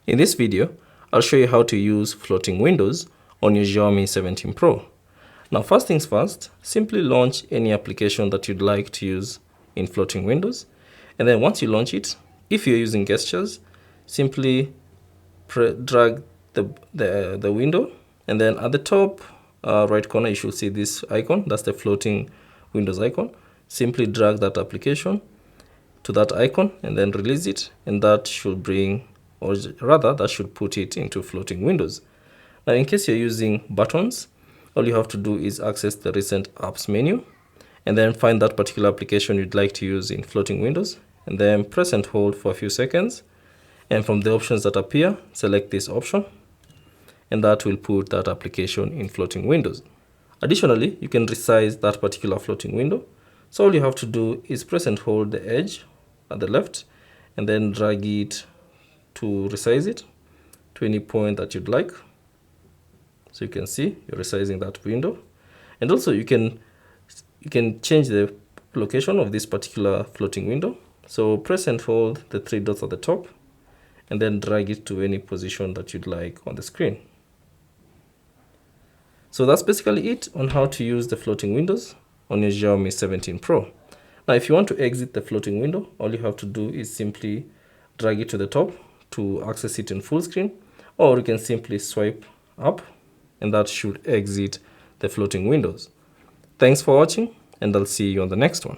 In this video, I'll show you how to use floating windows on your Xiaomi 17 Pro. Now, first things first, simply launch any application that you'd like to use in floating windows. And then once you launch it, if you're using gestures, simply drag the window. And then at the top right corner, you should see this icon. That's the floating windows icon. Simply drag that application to that icon and then release it. And that should bring, or rather, that should put it into floating windows. Now, in case you're using buttons, all you have to do is access the recent apps menu and then find that particular application you'd like to use in floating windows, and then press and hold for a few seconds. And from the options that appear, select this option, and that will put that application in floating windows. Additionally, you can resize that particular floating window. So all you have to do is press and hold the edge at the left and then drag it to resize it to any point that you'd like. So you can see you're resizing that window. And also you can change the location of this particular floating window. So press and hold the three dots at the top and then drag it to any position that you'd like on the screen. So that's basically it on how to use the floating windows on your Xiaomi 17 Pro. Now, if you want to exit the floating window, all you have to do is simply drag it to the top to access it in full screen, or you can simply swipe up and that should exit the floating windows. Thanks for watching, and I'll see you on the next one.